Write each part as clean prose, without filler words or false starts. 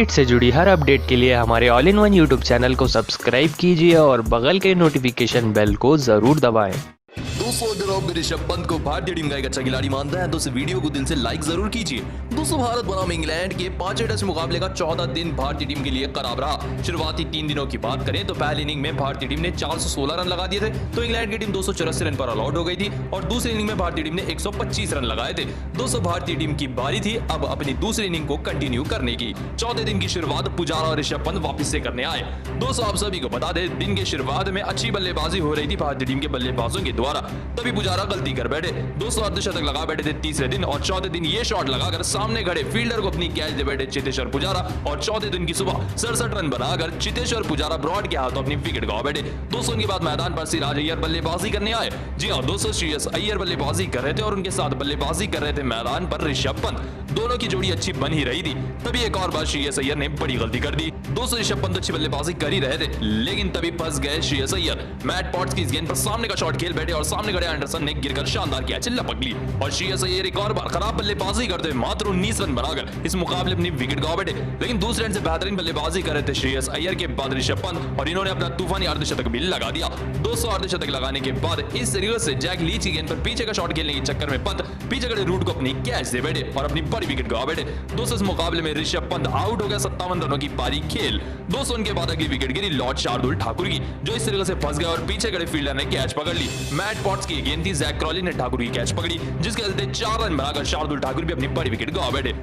Cricket से जुड़ी हर update के लिए हमारे all in one YouTube channel को सब्सक्राइब कीजिए और बगल के नोटिफिकेशन बेल को जरूर दबाएं। दोस्तों अगर आप ऋषभ पंत को भारतीय टीम का एक अच्छा खिलाड़ी मानते हैं तो इस वीडियो को दिल से लाइक जरूर कीजिए। दोस्तों भारत बनाम इंग्लैंड के 5वें टेस्ट मुकाबले का 14 दिन भारतीय टीम के लिए खराब रहा। शुरुआती 3 दिनों की बात करें तो पहली इनिंग में भारतीय टीम ने 416 रन लगा दिए थे तो इंग्लैंड की टीम 284 रन पर ऑल आउट हो गई थी और दूसरी इनिंग में भारतीय टीम ने 125 रन लगाए थे। दोस्तों भारतीय टीम की बारी थी अब अपनी दूसरी इनिंग को कंटिन्यू करने की। चौथे दिन की शुरुआत पुजारा और ऋषभ पंत वापस से करने आए। दोस्तों आप सभी को बता दें दिन के शुरुआत में अच्छी बल्लेबाजी हो रही थी भारतीय टीम के बल्लेबाजों के द्वारा, तभी पुजारा गलती कर बैठे। दोस्तों अर्धशतक लगा बैठे थे तीसरे दिन और चौथे दिन ये शॉट लगाकर सामने खड़े फील्डर को अपनी कैच दे बैठे चेतेश्वर पुजारा और चौथे दिन की सुबह 67 रन बनाकर चेतेश्वर पुजारा ब्रॉड के हाथों अपनी विकेट गवा बैठे। दोस्तों उनके बाद मैदान पर सिराज अय्यर बल्लेबाजी करने आए। जी हाँ दोस्तों श्रेयस अय्यर बल्लेबाजी कर रहे थे और उनके साथ बल्लेबाजी कर रहे थे मैदान पर ऋषभ पंत। दोनों की जोड़ी अच्छी बन ही रही थी तभी एक और बार श्रेयस अय्यर ने बड़ी गलती कर दी। दोस्तों ऋषभ पंत अच्छी बल्लेबाजी कर ही रहे थे लेकिन तभी फंस गए श्रेयस अय्यर। मैट पॉट्स की इस गेंद पर सामने का शॉट खेल बैठे और सामने खड़े एंडरसन ने गिरकर शानदार कैच लपक ली और श्रेयस अय्यर एक और बार खराब बल्लेबाजी करते हुए मात्र 19 रन बनाकर इस मुकाबले अपनी विकेट गवा बैठे। लेकिन दूसरे एंड से बेहतरीन बल्लेबाजी कर रहे थे श्रेयस अय्यर के बाद ऋषभ पंत और इन्होंने अपना तूफानी अर्धशतक भी लगा दिया। 200 अर्धशतक लगाने के बाद इस तरीके से जैक लीच की गेंद पर पीछे का शॉट खेलने के चक्कर में पंत पीछे खड़े रूट को अपनी कैच दे बैठे और अपनी बड़ी विकेट गवा बैठे। दोस्तों इस मुकाबले में ऋषभ पंत आउट हो गया 57 रनों की पारी खेल। दोस्तों उनके बाद अगली विकेट गिरी लॉर्ड शार्दुल ठाकुर की जो इस तरीके से फंस गया और पीछे खड़े फील्डर ने कैच पकड़ ली। मैट पॉट्स की गेंद थी, जैक क्रॉली ने ठाकुर की कैच पकड़ी जिसके चलते 4 रन बनाकर शार्दुल ठाकुर भी अपनी बड़ी विकेट गवा बैठे।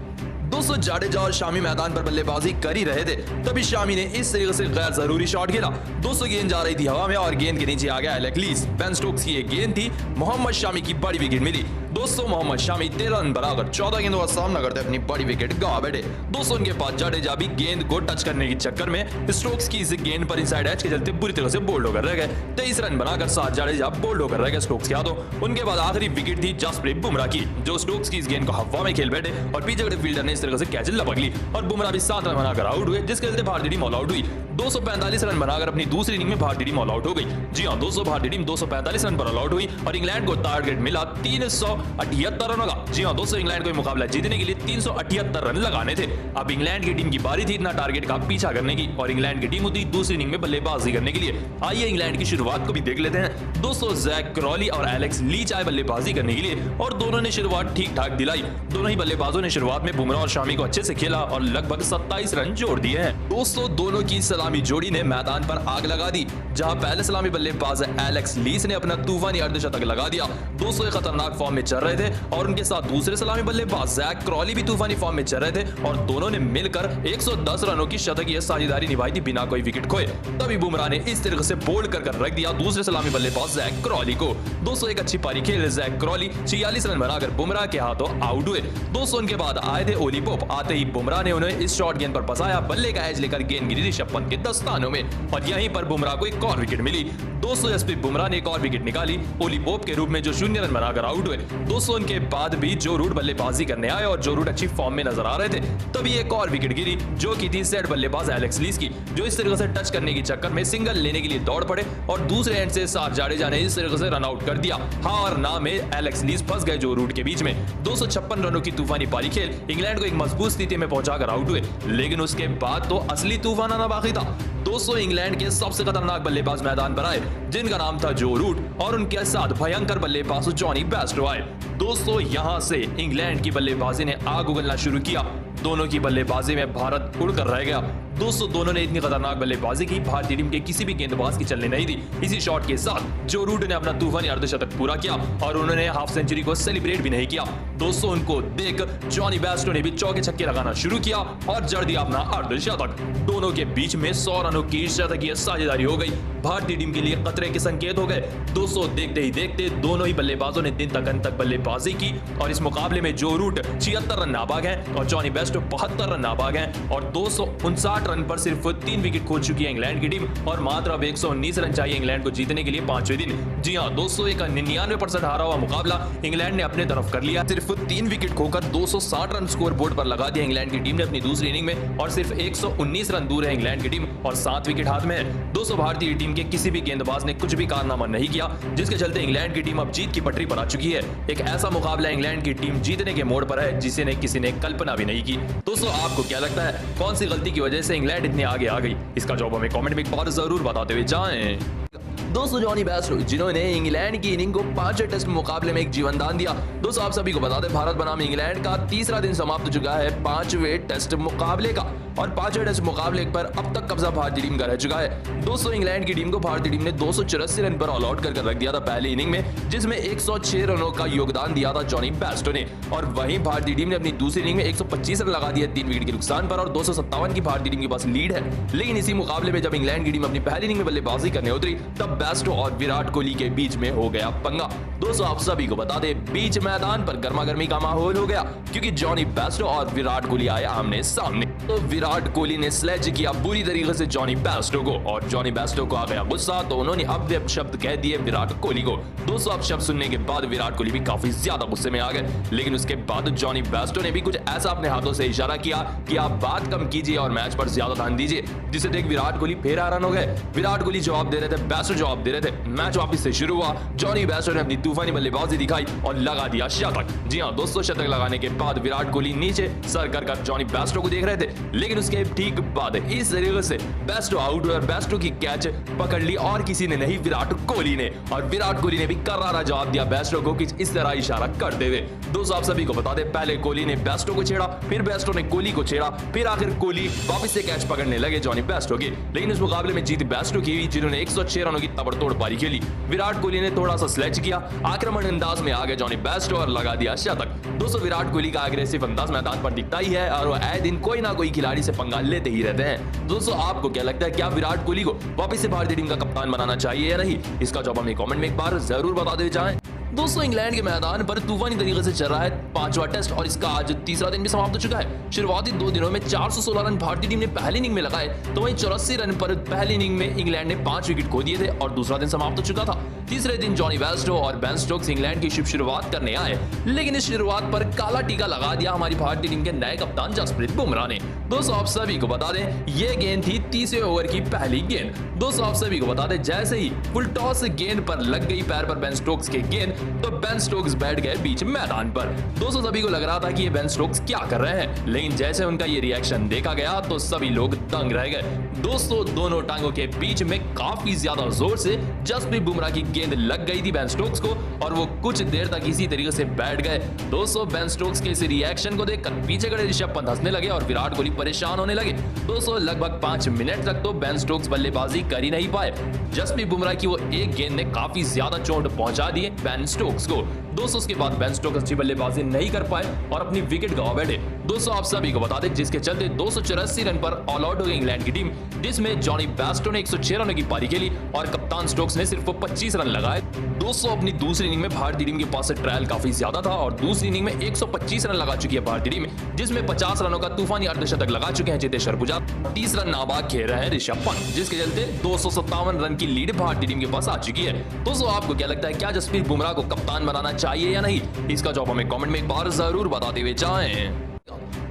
दोस्तों जाडेजा और शामी मैदान पर बल्लेबाजी कर ही रहे थे तभी शामी ने इस तरीके से गैर जरूरी शॉट खेला। दोस्तों गेंद जा रही थी हवा में और गेंद के नीचे आ गया एलेक्स लीस। बेन स्टोक्स की एक गेंद थी, मोहम्मद शामी की बड़ी विकेट मिली। दोस्तों मोहम्मद शामी 13 रन बनाकर 14 गेंदों का सामना करते अपनी बड़ी विकेट गवा बैठे। दोस्तों उनके बाद जाडेजा भी गेंद को टच करने के चक्कर में स्टोक्स की इस गेंद पर इनसाइड एज के चलते बुरी तरह से बोल्ड होकर रह गए। 23 रन बनाकर साथ जाडेजा बोल्ड होकर रह गए स्टोक्स के हाथों। उनके बाद आखिरी विकेट थी जसप्रीत बुमराह की जो स्टोक्स की इस गेंद को हवा में खेल बैठे और पीछे खड़े फील्डर ने इस तरह से कैच लपक ली और बुमराह भी 7 रन बनाकर आउट हुए जिसके चलते भारतीय टीम ऑल आउट हुई। 245 रन बनाकर अपनी दूसरी इनिंग में भारतीय टीम ऑल आउट हो गई। जी हां दोस्तों भारतीय टीम 245 रन पर ऑल आउट हुई और इंग्लैंड को टारगेट मिला 378 रनों का। जी हां दोस्तों इंग्लैंड को मुकाबला जीतने के लिए 378 रन लगाने थे। अब इंग्लैंड की टीम की बारी थी इतना टारगेट का पीछा करने की और इंग्लैंड की टीम होती दूसरी इनिंग में बल्लेबाजी करने के लिए। आइए इंग्लैंड की शुरुआत को भी देख लेते हैं। दोस्तों जैक क्रॉली और एलेक्स लीच आए बल्लेबाजी करने के लिए और दोनों ने शुरुआत ठीक ठाक दिलाई। दोनों ही बल्लेबाजों ने शुरुआत में बुमराह और शामी को अच्छे से खेला और लगभग 27 रन जोड़ दिए हैं। दोस्तों दोनों की सलामी जोड़ी ने मैदान पर आग लगा दी जहां पहले सलामी बल्लेबाज एलेक्स लीस ने अपना तूफानी अर्धशतक लगा दिया। दोस्तों खतरनाक फॉर्म में चल रहे थे और उनके साथ दूसरे सलामी बल्लेबाज जैक क्रॉली भी तूफानी फॉर्म में चल रहे थे और दोनों ने मिलकर 110 रनों की शतकीय साझेदारी निभाई थी बिना कोई विकेट खोए। तभी बुमराह ने इस तरीके से बोल्ड कर रख दिया दूसरे सलामी बल्लेबाज जैक क्रॉली को। दोस्तों एक अच्छी पारी खेले जैक क्रॉली 46 रन बनाकर बुमराह के हाथों आउट हुए। दोस्तों उनके बाद आए थे ओली पोप। आते ही बुमराह ने उन्हें इस शॉर्ट गेंद पर फंसाया, बल्ले का एज लेकर गेंद गिरी ऋषभ पंत के दस्तानों में और यहीं पर बुमराह को एक और विकेट मिली। दोस्तों जसप्रीत बुमराह ने एक और विकेट निकाली ओली पोप के रूप में जो 0 रन बनाकर आउट हुए। दोस्तों उनके बाद भी जो रूट बल्लेबाजी करने आए और जो रूट अच्छी फॉर्म में नजर आ रहे थे तभी एक और विकेट गिरी जो की थी सेट बल्लेबाज एलेक्स लीस की जो इस तरीके से टच करने के चक्कर में सिंगल लेने के लिए दौड़ पड़े और दूसरे एंड से साथ जाडेजा ने इस तरीके से रन आउट कर दिया। हार ना में एलेक्स लीस फंस गए जो रूट के बीच में। 256 रनों की तूफानी पारी खेल इंग्लैंड को एक मजबूत स्थिति में पहुंचाकर आउट हुए लेकिन उसके बाद तो असली तूफान आना बाकी था। दोस्तों इंग्लैंड के सबसे खतरनाक बल्लेबाज मैदान पर आए जिनका नाम था जो रूट और उनके साथ भयंकर बल्लेबाज जॉनी बेस्टो आए। दोस्तों यहां से इंग्लैंड की बल्लेबाजी ने आग उगलना शुरू किया। दोनों की बल्लेबाजी में भारत उड़कर रह गया। दोस्तों दोनों ने इतनी खतरनाक बल्लेबाजी की भारतीय टीम के किसी भी गेंदबाज की चलने नहीं दी। इसी शॉट के साथ जो रूट ने अपना तूफानी अर्धशतक पूरा किया और उन्होंने हाफ सेंचुरी को सेलिब्रेट भी नहीं किया। दोस्तों उनको देख जॉनी बेस्टो ने भी चौके छक्के लगाना शुरू किया और जड़ दिया अपना अर्धशतक। दोनों के बीच में 100 रनों की शतकीय साझेदारी हो गई। भारतीय टीम के लिए खतरे के संकेत हो गए। दोस्तों देखते ही देखते दोनों ही बल्लेबाजों ने दिन तक अंत तक बल्लेबाजी की और इस मुकाबले में जो रूट 76 रन नाबाग हैं और जॉनी बेस्टो 72 रन नाबाग हैं और 259 रन पर सिर्फ 3 विकेट खो चुकी है इंग्लैंड की टीम और मात्र अब 119 रन चाहिए इंग्लैंड को जीतने के लिए 5वें दिन। जी हां दोस्तों एक 99% हारा हुआ मुकाबला इंग्लैंड ने अपने तरफ कर लिया। सिर्फ 3 विकेट खोकर 260 रन स्कोर बोर्ड पर लगा दिया इंग्लैंड की टीम ने अपनी दूसरी इनिंग में और सिर्फ 119 रन दूर है इंग्लैंड की टीम और 7 विकेट हाथ में है। दोस्तों भारतीय टीम के किसी भी गेंदबाज ने कुछ भी कारनामा नहीं किया जिसके चलते इंग्लैंड की टीम अब जीत की पटरी पर आ चुकी है। एक ऐसा मुकाबला इंग्लैंड की टीम जीतने के मोड़ पर है जिसे किसी ने कल्पना भी नहीं की। दोस्तों आपको क्या लगता है कौन सी गलती की वजह से इंग्लैंड इतने आगे आ गई, इसका जवाब हमें कमेंट में एक बार जरूर बताते हुए जाएं। दोस्तों जॉनी बेस्टो जिन्होंने इंग्लैंड की इनिंग को 5 टेस्ट मुकाबले में एक जीवनदान दिया। दोस्तों आप सभी को बता दें भारत बनाम इंग्लैंड का तीसरा दिन समाप्त हो चुका है 5वें टेस्ट मुकाबले का और 5वें टेस्ट मुकाबले पर अब तक कब्जा भारतीय टीम का रह चुका है। दोस्तों इंग्लैंड की टीम को भारतीय टीम ने 284 रन पर ऑल आउट कर रख दिया था पहली इनिंग में, जिसमें 106 रनों का योगदान दिया था जॉनी बेस्टो ने। और वहीं भारतीय टीम ने अपनी दूसरी इनिंग में 125 रन लगा दिए 3 विकेट के नुकसान पर और 257 की भारतीय टीम के पास लीड है। लेकिन इसी मुकाबले में जब इंग्लैंड की टीम अपनी पहली इनिंग में बल्लेबाजी करने उतरी तब बेस्टो और विराट कोहली के बीच में हो गया पंगा। दोस्तों आप सभी को बता दें बीच मैदान पर गर्मागर्मी का माहौल हो गया क्योंकि जॉनी बेस्टो और विराट कोहली आए आमने सामने। तो विराट कोहली ने स्लेज किया बुरी तरीके से जॉनी बेस्टो को और जॉनी बेस्टो को आ गया गुस्सा, तो उन्होंने अब शब्द कह दिए विराट कोहली को। दोस्तों अब शब्द सुनने के बाद विराट कोहली भी काफी ज्यादा गुस्से में आ गए, लेकिन उसके बाद जॉनी बेस्टो ने भी कुछ ऐसा अपने हाथों से इशारा किया कि आप बात कम कीजिए और मैच पर ज्यादा ध्यान दीजिए, जिसे देख विराट कोहली फिर हैरान हो गए। विराट कोहली जवाब दे रहे थे, बेस्टो जवाब दे रहे थे। मैच वापस से शुरू हुआ, जॉनी बेस्टो ने अपनी तूफानी बल्लेबाजी दिखाई और लगा दिया शतक। जी हां दोस्तों, शतक लगाने के बाद विराट कोहली नीचे सर कर जॉनी बेस्टो को देख रहे थे, लेकिन उसके ठीक बाद इस तरीके से बेस्टो आउट हुआ, बेस्टो की कैच पकड़ ली और किसी ने नहीं विराट कोहली ने, और विराट कोहली ने भी करारा जवाब दिया बेस्टो को कुछ इस तरह इशारा करते हुए। दोस्तों आप सभी को बता दें पहले कोहली ने बेस्टो को छेड़ा, फिर बेस्टो ने कोहली को छेड़ा, फिर आखिर कोहली वापस से कैच पकड़ने लगे जॉनी बेस्टो की। लेकिन इस मुकाबले में जीत बेस्टो की हुई जिन्होंने 106 रनों की तबड़तोड़ पारी खेली। विराट कोहली ने थोड़ा सा स्लेज किया, आक्रमण अंदाज में आ गए जॉनी बेस्टो और लगा दिया शतक। दोस्तों विराट कोहली का एग्रेसिव अंदाज मैदान पर दिखता ही है और वो आए दिन कोई ना कोई खिलाड़ी से पंगा लेते ही रहते हैं। दोस्तों आपको क्या लगता है, क्या विराट कोहली को वापस से भारतीय टीम का कप्तान बनाना चाहिए या नहीं, इसका जवाब हमें कमेंट में एक बार जरूर बता दे जाएं। दोस्तों इंग्लैंड के मैदान पर तूफानी तरीके से चल रहा है 5वां टेस्ट और इसका आज तीसरा दिन भी समाप्त हो चुका है। शुरुआती 2 दिनों में 416 रन भारतीय टीम ने पहली इनिंग में लगाए, तो वहीं 84 रन पर पहली इनिंग में इंग्लैंड ने 5 विकेट खो दिए थे और दूसरा दिन समाप्त हो चुका था। तीसरे दिन जॉनी बेस्टो और बेन स्टोक्स इंग्लैंड की शुभ शुरुआत करने आए, लेकिन इस शुरुआत पर काला टीका लगा दिया हमारी भारतीय टीम के नए कप्तान जसप्रीत बुमराह ने। दोस्तों आप सभी को बता दें ये गेंद थी 30वें ओवर की पहली गेंद। दोस्तों आप सभी को बता दें जैसे ही फुल टॉस गेंद पर लग गई पैर पर बेन स्टोक्स के गेंद, तो बेन स्टोक्स बैठ गए बीच मैदान पर। दोस्तों सभी को लग रहा था कि ये बेन स्टोक्स क्या कर रहे हैं, लेकिन जैसे उनका ये रिएक्शन देखा गया तो सभी लोग दंग रह गए। दोस्तों दोनों टांगों के बीच में काफी ज्यादा जोर से जसप्रीत बुमराह की गेंद लग गई थी बेन स्टोक्स को और वो कुछ देर तक इसी तरीके से बैठ गए। दोस्तों बेन स्टोक्स के इस रिएक्शन को देखकर पीछे खड़े ऋषभ पंत हंसने लगे और विराट कोहली परेशान होने लगे। दोस्तों लगभग 5 मिनट तक तो बेन स्टोक्स बल्लेबाजी कर ही नहीं पाए। जसप्रीत बुमराह की वो एक गेंद ने काफी ज्यादा चोट पहुंचा दी बेन स्टोक्स को। दोस्तों उसके बाद बेन स्टोक्स अच्छी बल्लेबाजी नहीं कर पाए और अपनी विकेट गंवा बैठे। दोस्तों आप सभी को बता दें जिसके चलते 284 रन पर ऑल आउट हो गई इंग्लैंड की टीम, जिसमें जॉनी बेस्टो ने 106 रनों की पारी खेली और कप्तान स्टोक्स ने सिर्फ 25 रन लगाए। दोस्तों अपनी दूसरी इनिंग में भारतीय टीम के पास ट्रायल काफी ज्यादा था और दूसरी इनिंग में 125 रन लगा चुकी है भारतीय टीम, जिसमें 50 रनों का तूफानी अर्धशतक लगा चुके हैं चेतेश्वर पुजारा। 30 रन नाबाद खेल रहे हैं ऋषभ पंत, जिसके चलते 257 रन की लीड भारतीय टीम के पास आ चुकी है। दोस्तों आपको क्या लगता है, क्या जसप्रीत बुमराह को कप्तान बनाना चाहिए या नहीं, इसका जवाब हमें कमेंट में एक बार जरूर बताते हुए जाएं।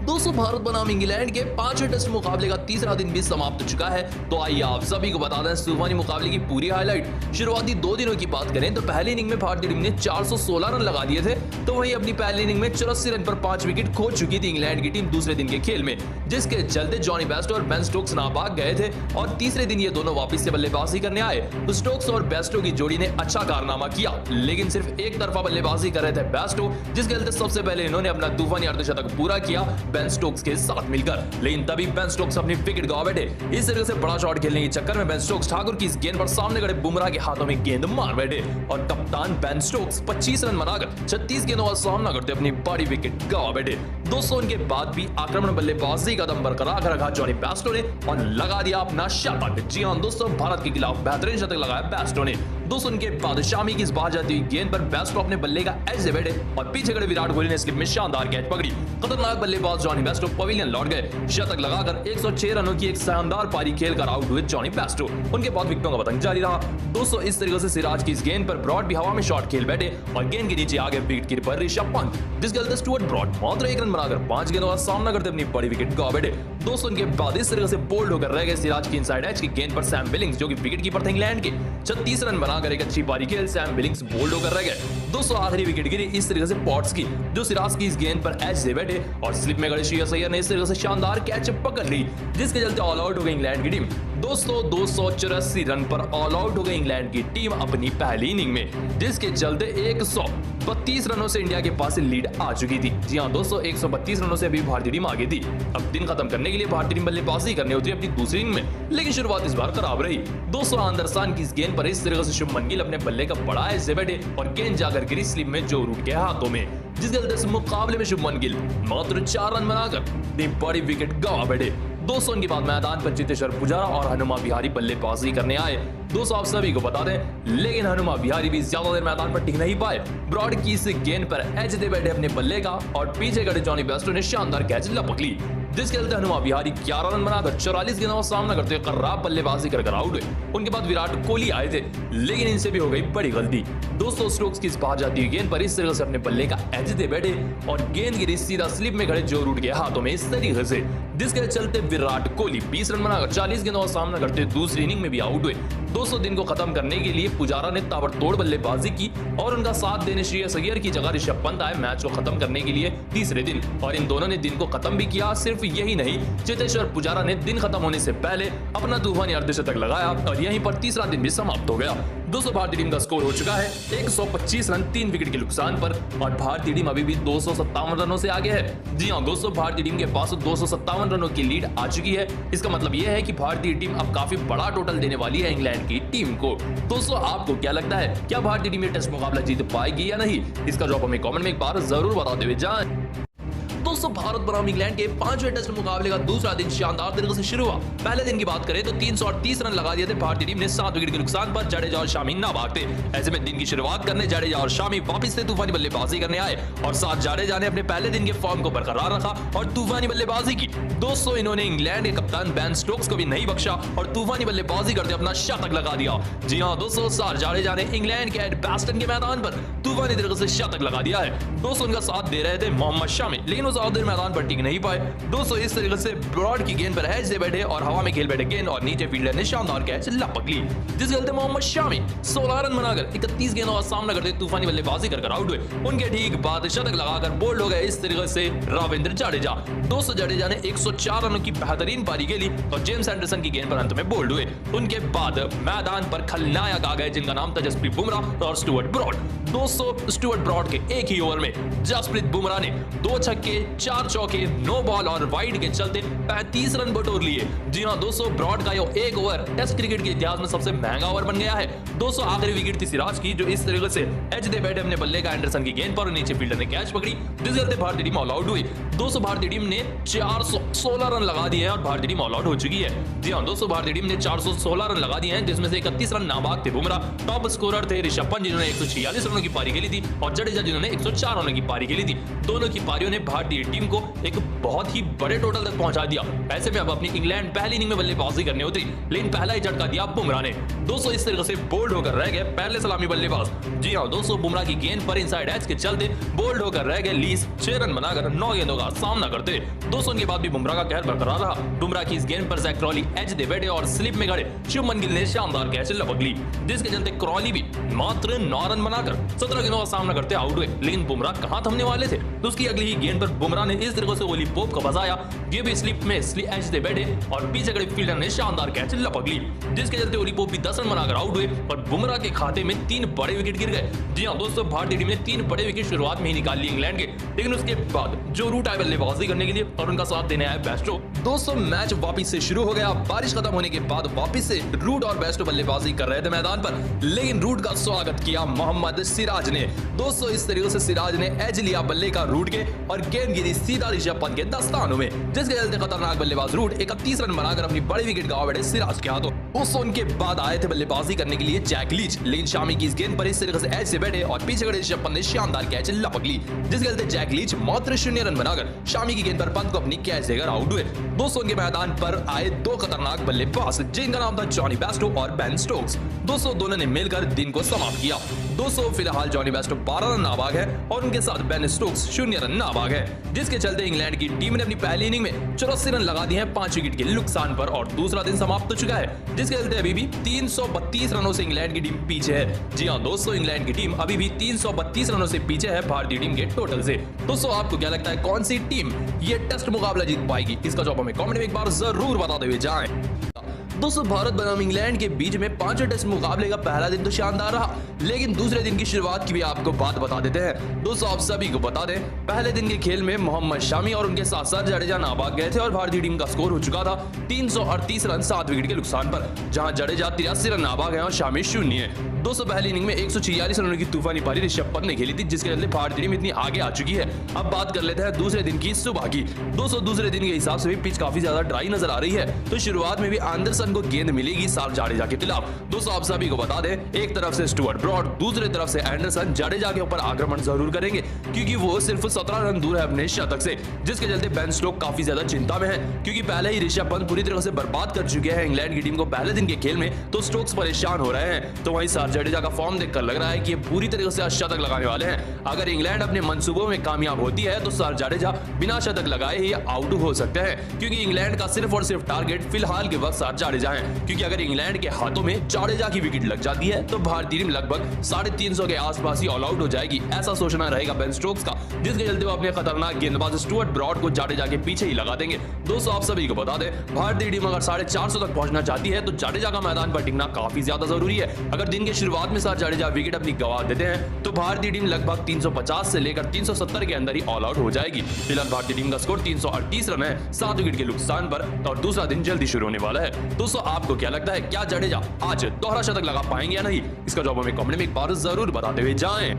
दोस्तों भारत बनाम इंग्लैंड के 5वें टेस्ट मुकाबले का तीसरा दिन भी समाप्त हो चुका है, तो आइए आप सभी को बता दें तूफानी मुकाबले की पूरी हाईलाइट। शुरुआती 2 दिनों की बात करें तो पहली इनिंग में भारतीय टीम ने 416 रन लगा दिए थे, तो वहीं अपनी पहली इनिंग में 84 रन पर 5 विकेट खो चुकी थी इंग्लैंड की टीम दूसरे दिन के खेल में, जिसके चलते जॉनी बेस्टो और बेन स्टोक्स नाबाद गए थे और तीसरे दिन ये दोनों वापस से बल्लेबाजी करने आए। तो स्टोक्स और बेस्टो की जोड़ी ने अच्छा कारनामा किया, लेकिन सिर्फ एक तरफा बल्लेबाजी कर रहे थे बेस्टो, जिसके चलते सबसे पहले इन्होंने अपना तूफानी अर्धशतक पूरा किया बेन स्टोक्स के साथ मिलकर, लेकिन तभी बेन स्टोक्स अपनी विकेट गंवा बैठे। इस तरह से बड़ा शॉट खेलने के चक्कर में बेन स्टोक्स ठाकुर की इस गेंद पर सामने खड़े बुमराह के हाथों में गेंद मार बैठे और कप्तान बेन स्टोक्स 25 रन बनाकर 36 गेंदों का सामना करते अपनी बड़ी विकेट गंवा बैठे। दोस्तों उनके बाद भी आक्रमण बल्लेबाजी का दम बरकरार रखा जॉनी बेस्टो ने और लगा दिया अपना शतक। जी हां दोस्तों, भारत के खिलाफ बेहतरीन शतक लगाया बेस्टो ने। दोस्तों उनके बाद शामी की इस बाहर जाती हुई गेंद पर बेस्टो अपने बल्ले का एज से बैठे और पीछे खड़े विराट कोहली ने स्लिप में शानदार कैच पकड़ी। खतरनाक बल्लेबाज जॉनी बेस्टो पवेलियन लौट गए। शतक लगाकर 106 रनों की एक शानदार पारी खेलकर आउट हुए जॉनी बेस्टो। उनके बाद विकेटों का पतंग जारी रहा। दोस्तों इस तरीके से सिराज की इस गेंद पर ब्रॉड भी हवा में शॉट खेल बैठे और गेंद के नीचे आगे विकेट कीपर ऋषभ पंत, जिसके चलते स्टुअर्ट ब्रॉड मात्र 1 रन बनाकर 5 गेंदों का सामना करते अपनी बड़ी विकेट गंवा बैठे। दोस्तों उनके बाद इस तरीके से बोल्ड होकर रह गए सिराज की इनसाइड एज की गेंद पर सैम बिलिंग्स, जो कि विकेट कीपर थे इंग्लैंड के, 36 रन बना बनाकर एक अच्छी पारी खेल सैम बिलिंग्स बोल्ड होकर रह गए। दोस्तों आखिरी विकेट गिरी इस तरीके से पॉट्स की, जो सिराज की इस गेंद पर एज से बैठे और स्लिप में खड़े श्रेयस अय्यर ने इस तरीके से शानदार कैच पकड़ ली, जिसके चलते ऑल आउट हो गई इंग्लैंड की टीम। दोस्तों 284 रन पर ऑल आउट हो गई इंग्लैंड की टीम अपनी पहली इनिंग में, जिसके चलते 132 रनों से इंडिया के पास लीड आ चुकी थी। जी हां दोस्तों, 132 रनों से अभी भारतीय टीम आगे थी। अब दिन खत्म करने के लिए भारतीय टीम बल्लेबाजी करने उतरी अपनी दूसरी इनिंग में, लेकिन शुरुआत इस बार खराब रही। दोस्तों आंदरसान की इस गेंद पर इस तरीके से शुभमन गिल अपने बल्ले का बड़ा ऐसे बैठे और गेंद जाकर गिरी स्लिप में जो रूट के हाथों में, जिसके चलते इस मुकाबले में शुभमन गिल मात्र 4 रन बनाकर अपनी बड़ी विकेट गंवा बैठे। दोस्तों उनके बाद मैदान पर चेतेश्वर पुजारा और हनुमा विहारी बल्लेबाजी करने आए। दोस्तों आप सभी को बता दें, लेकिन हनुमा विहारी भी ज्यादा देर मैदान पर टिक नहीं पाए। ब्रॉड की इस गेंद पर एज दे बैठे अपने बल्ले का और पीछे खड़े जॉनी बेस्टो ने शानदार कैच लपक ली, जिसके चलते हनुमा विहारी 11 रन बनाकर 44 गेंदों का सामना करते हुए खराब बल्लेबाजी कर आउट हुए। उनके बाद विराट कोहली आए थे, लेकिन इनसे भी हो गई बड़ी गलती। दोस्तों स्टोक्स की इस बाहर जाती हुई गेंद पर इस तरीके से अपने बल्ले का एज दे बैठे और गेंद गिरी सीधा स्लिप में खड़े जो रूट के हाथों में इस तरीके से, जिसके चलते विराट कोहली 20 रन बनाकर 40 गेंदों का सामना करते दूसरी इनिंग में भी आउट हुए। दोस्तों दिन को खत्म करने के लिए पुजारा ने ताबड़तोड़ बल्लेबाजी की और उनका साथ देने श्रेयस अय्यर की जगह ऋषभ पंत आए मैच को खत्म करने के लिए तीसरे दिन, और इन दोनों ने दिन को खत्म भी किया। सिर्फ यही नहीं, चेतेश्वर पुजारा ने दिन खत्म होने से पहले अपना तूफानी अर्धशतक लगाया और यहीं पर तीसरा दिन भी समाप्त हो गया। दोस्तों भारतीय टीम का स्कोर हो चुका है 125 रन 3 विकेट के नुकसान पर, और भारतीय टीम अभी भी 257 रनों से आगे है। जी हां दोस्तों, भारतीय टीम के पास 257 रनों की लीड आ चुकी है। इसका मतलब यह है कि भारतीय टीम अब काफी बड़ा टोटल देने वाली है इंग्लैंड की टीम को। दोस्तों आपको क्या लगता है, क्या भारतीय टीम ये टेस्ट मुकाबला जीत पाएगी या नहीं? इसका जवाब हमें कमेंट में एक बार जरूर बताते हुए जाएं। दोस्तों भारत बनाम इंग्लैंड के 5वें टेस्ट मुकाबले का दूसरा दिन शानदार तरीके से शुरू हुआ। पहले दिन की बात करें तो 330 रन लगा दिए थे भारतीय टीम ने 7 विकेट के नुकसान पर। जडेजा और शामी ना भागते, ऐसे में दिन की शुरुआत करने जडेजा और शामी वापस से तूफानी बल्लेबाजी करने आए और साथ जडेजा ने अपने पहले दिन के फॉर्म को बरकरार रखा और तूफानी बल्लेबाजी की। दोस्तों इन्होंने इंग्लैंड के कप्तान बेन स्टोक्स को भी नहीं बख्शा और तूफानी बल्लेबाजी करते अपना शतक लगा दिया। जी हां दोस्तों, सार जडेजा ने इंग्लैंड के एडबास्टन के मैदान पर तूफानी तरीके से शतक लगा दिया है। दोस्तों उनका साथ दे रहे थे मोहम्मद शमी, लेकिन वो ज्यादा देर मैदान पर नहीं पाए। दोस्तों इस तरीके से ब्रॉड की गेंद पर एज से बैठे और हवा में खेल बैठे गेंद और नीचे फील्डर ने शानदार कैच लपक ली, जिसके चलते मोहम्मद शामी 16 रन बनाकर 31 गेंदों का सामना करते तूफानी बल्लेबाजी कर आउट हुए। उनके ठीक बाद शतक लगाकर बोल्ड हो गए इस तरीके से रविंद्र जडेजा। दोस्तों जडेजा ने 104 रनों की बेहतरीन पारी खेली और जेम्स एंडरसन की गेंद पर अंत में बोल्ड हुए। उनके बाद मैदान पर खलनायक आ गए, जिनका नाम था जसप्रीत बुमराह और स्टुअर्ट ब्रॉड। दोस्तों स्टुअर्ट ब्रॉड के एक ही ओवर में जसप्रीत बुमराह ने 2 छक्के 4 चौके 9 बॉल और वाइड के चलते 35 रन बटोर लिए। जी हां दोस्तों, ब्रॉड का यह एक ओवर टेस्ट क्रिकेट के इतिहास में सबसे महंगा ओवर बन गया है। दोस्तों आखिरी विकेट थी सिराज की, जो इस तरीके से एज दे बैठे अपने बल्ले का एंडरसन की गेंद पर नीचे फील्डर ने कैच पकड़ी, जिसके चलते भारतीय टीम ऑल आउट हुई। दोस्तों भारतीय टीम ने 416 रन लगा दिए हैं और भारतीय टीम ऑल आउट हो चुकी है। जी हां दोस्तों, भारतीय टीम ने 416 रन लगा दिए हैं, जिसमें से 31 रन नाबाद थे बुमराह। टॉप स्कोरर थे ऋषभ पंत जिन्होंने 146 रनों की पारी खेली थी और जडेजा जिन्होंने 104 रनों की पारी खेली थी। दोनों की पारियों ने भारतीय टीम को एक बहुत ही बड़े टोटल तक पहुंचा दिया। ऐसे में अब अपनी इंग्लैंड पहली इनिंग में बल्लेबाजी करने उतरी, लेकिन पहला ही झटका दिया बुमराह ने। दोस्तों इस तरीके से बोल्ड होकर रह गए पहले सलामी बल्लेबाज। जी हां दोस्तों, बुमराह की गेंद पर इनसाइड एज के चलते बोल्ड होकर रह गए लीस 6 रन बनाकर 9 गेंदों का सामना करते। दोस्तों उनके बाद भी बुमराह का कहर बरकरार रहा। बुमराह की इस गेंद पर जैक क्रॉली एज दे बैठे और स्लिप में खड़े शुभमन गिल ने शानदार कैच लपक ली, जिसके चलते क्रॉली भी मात्र 9 रन बनाकर 17 गेंदों का सामना करते आउट हुए। लेकिन बुमराह कहां थमने वाले थे, तो उसकी अगली ही गेंद पर बुमराह ने इस तरीके से ओली पोप को बजाया, ये भी स्लिप में एज से बैठे और पीछे खड़े फील्डर ने शानदार कैच लपक ली, जिसके चलते ओली पोप भी 10 रन बनाकर आउट हुए और बुमराह के खाते में 3 बड़े विकेट गिर गए। जी हां दोस्तों, भारतीय टीम ने 3 बड़े विकेट शुरुआत में ही निकाल लिए इंग्लैंड के, लेकिन उसके बाद जो रूट आए बल्लेबाजी करने के लिए और उनका साथ देने आए बेस्टो। दोस्तों मैच वापस से शुरू हो गया। बारिश खत्म होने के बाद वापस से रूट और बेस्टो बल्लेबाजी कर रहे थे मैदान पर, लेकिन रूट का स्वागत किया मोहम्मद सिराज ने। दोस्तों इस तरीके से सिराज ने एज लिया बल्ले का रूट के और गेंद गिरी सीधा ऋषभ पंत के दस्तानों में, जिसके चलते खतरनाक बल्लेबाज रूट 31 रन बनाकर अपनी बड़ी विकेट गंवा बैठे सिराज के हाथों। दोस्तों उनके बाद आए थे बल्लेबाजी करने के लिए जैक लीच, लेकिन शामी की इस गेंद पर इस तरीके से एज से बैठे और पीछे खड़े ऋषभ पंत ने शानदार कैच लपक ली, जिसके चलते जैक लीच मात्र 0 रन बनाकर शामी की गेंद पर पंत को अपनी कैच देकर आउट हुए। दोस्तों उनके मैदान पर आए 2 खतरनाक बल्लेबाज, जिनका नाम था जॉनी बेस्टो और बेन स्टोक्स। दोस्तों दोनों ने मिलकर दिन को समाप्त किया। दोस्तों फिलहाल जॉनी बेस्टो 12 रन नाबाग है और उनके साथ बेन स्टोक्स 0 रन नाबाग है, जिसके चलते इंग्लैंड की टीम ने अपनी पहली इनिंग में 84 रन लगा दिए हैं 5 विकेट के नुकसान पर और दूसरा दिन समाप्त हो चुका है, जिसके चलते अभी भी 332 रनों से इंग्लैंड की टीम पीछे है। जी हां दोस्तों, इंग्लैंड की टीम अभी भी 332 रनों से पीछे है भारतीय टीम के टोटल से। दोस्तों आपको क्या लगता है कौन सी टीम ये टेस्ट मुकाबला जीत पाएगी? इसका जवाब हमें कमेंट में एक बार जरूर बताते हुए जाएं। दोस्तों भारत बनाम इंग्लैंड के बीच में 5वें टेस्ट मुकाबले का पहला दिन तो शानदार रहा, लेकिन दूसरे दिन की शुरुआत की भी आपको बात बता देते हैं। दोस्तों आप सभी को बता दें, पहले दिन के खेल में मोहम्मद शामी और उनके साथ साथ जडेजा नाबाद गए थे और भारतीय टीम का स्कोर हो चुका था 338 रन 7 विकेट के नुकसान पर, जहां जडेजा 83 रन नाबाद है और शामी 0 है। दोस्तों पहली इनिंग में 146 रनों की तूफानी पारी ऋषभ पंत ने खेली थी, जिसके चलते भारतीय टीम इतनी आगे आ चुकी है। अब बात कर लेते हैं दूसरे दिन की सुबह की। दोस्तों दूसरे दिन के हिसाब से भी पिच काफी ज्यादा ड्राई नजर आ रही है, तो शुरुआत में भी एंडरसन को गेंद मिलेगी जाडेजा के खिलाफ। दोस्तों आप सभी को बता दें, एक तरफ से स्टुअर्ट ब्रॉड, दूसरी तरफ से एंडरसन जडेजा के ऊपर आक्रमण जरूर करेंगे, क्योंकि वो सिर्फ 17 रन दूर है अपने शतक से, जिसके चलते बेन स्टोक्स काफी ज्यादा चिंता में है, क्योंकि पहले ही ऋषभ पंत पूरी तरह से बर्बाद कर चुके हैं इंग्लैंड की टीम को पहले दिन के खेल में, तो स्टोक्स परेशान हो रहे हैं। तो वहीं जडेजा का फॉर्म देखकर लग रहा है कि ये पूरी तरीके से शतक लगाने वाले हैं। अगर इंग्लैंड अपने मंसूबों में कामयाब होती है तो जडेजा बिना शतक लगाए ही आउट हो सकते हैं, क्योंकि इंग्लैंड का सिर्फ और सिर्फ टारगेट फिलहाल के वक्त जडेजा है, क्योंकि अगर इंग्लैंड के हाथों में जडेजा की विकेट लग जाती है तो भारतीय टीम लगभग 350 के आसपास ही ऑल आउट हो जाएगी, ऐसा सोचना रहेगा बेन स्टोक्स का, जिसके चलते वो अपने खतरनाक गेंदबाज स्टुअर्ट ब्रॉड को जडेजा के पीछे ही लगा देंगे। दोस्तों आप सभी को बता दें, भारतीय टीम अगर 450 तक पहुंचना चाहती है तो जडेजा का मैदान पर टिकना काफी ज्यादा जरूरी है। अगर दिन की शुरुआत में जडेजा विकेट अपनी गवा देते हैं तो भारतीय टीम लगभग 350 से लेकर 370 के अंदर ही ऑल आउट हो जाएगी। फिलहाल भारतीय टीम का स्कोर 338 रन है 7 विकेट के नुकसान पर और दूसरा दिन जल्दी शुरू होने वाला है। दोस्तों आपको क्या लगता है, क्या जडेजा आज दोहरा शतक लगा पाएंगे या नहीं? इसका जवाब हमें कमेंट में एक बार जरूर बताते हुए जाएं।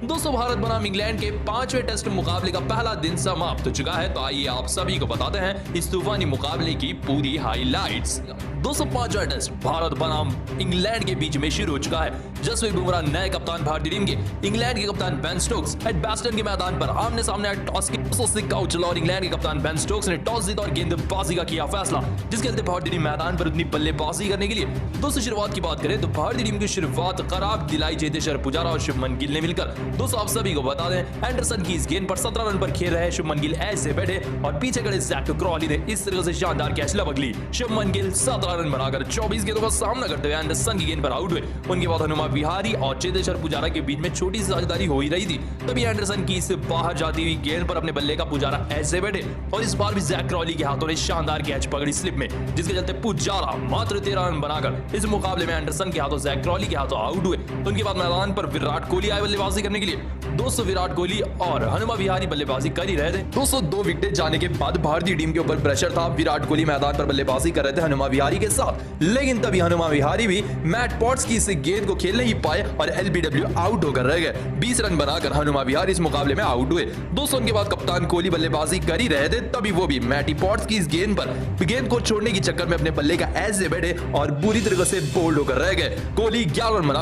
दोस्तों भारत बनाम इंग्लैंड के 5वें टेस्ट मुकाबले का पहला दिन समाप्त हो चुका है, तो आइए आप सभी को बताते हैं इस तूफानी मुकाबले की पूरी हाइलाइट्स। दोस्तों 5वां टेस्ट भारत बनाम इंग्लैंड के बीच में शुरू हो चुका है। जसप्रीत बुमराह नए कप्तान भारतीय टीम के, इंग्लैंड के कप्तान बेन स्टोक्स एडबास्टन के मैदान पर आमने सामने आए टॉस के सिक्का उछला और इंग्लैंड के कप्तान बेन स्टोक्स ने टॉस जीता और गेंदबाजी का किया फैसला, जिसके चलते भारतीय टीम मैदान पर उतनी बल्लेबाजी करने के लिए। दोस्तों शुरुआत की बात करें तो भारतीय टीम की शुरुआत खराब दिलाई चेतेश्वर पुजारा और शुभमन गिल ने मिलकर। दोस्तों आप सभी को बता दें, एंडरसन की इस गेंद पर 17 रन पर खेल रहे शुभमन गिल ऐसे बैठे और पीछे खड़े जैक क्रॉली ने इस तरह से शानदार कैच लपक ली। शुभमन गिल 17 रन बनाकर 24 गेंदों का सामना करते हुए एंडरसन की गेंद पर आउट हुए। उनके बाद हनुमा विहारी और चेतेश्वर पुजारा के बीच में छोटी सी साझेदारी हो ही रही थी, तभी एंडरसन की इससे बाहर जाती हुई गेंद पर अपने बल्ले का पुजारा ऐसे बैठे और इस बार भी जैक क्रॉली के हाथों ने शानदार कैच पकड़ी स्लिप में, जिसके चलते पुजारा मात्र 13 रन बनाकर इस मुकाबले में एंडरसन के हाथों जैक क्रॉली के हाथों आउट हुए। उनके बाद मैदान पर विराट कोहली आए बल्लेबाजी करने के लिए। दोस्तों विराट कोहली और हनुमा विहारी बल्लेबाजी कर ही रहे थे। दोस्तों 2 विकेट जाने के बाद भारतीय टीम के ऊपर प्रेशर था। विराट कोहली मैदान पर बल्लेबाजी कर रहे थे हनुमा विहारी के साथ, लेकिन तभी हनुमा विहारी भी मैट पॉट्स की इस गेंद को खेल नहीं पाए और एलबीडब्ल्यू आउट होकर रह गए। 20 रन बनाकर हनुमा विहारी इस मुकाबले में आउट हुए। दोस्तों उनके बाद कप्तान कोहली बल्लेबाजी कर ही रहे थे, तभी वो भी मैटी पॉट्स की इस गेंद को छोड़ने के चक्कर में अपने बल्ले का ऐसे बैठे और बुरी तरह से बोल्ड होकर रह गए। कोहली 11 रन बना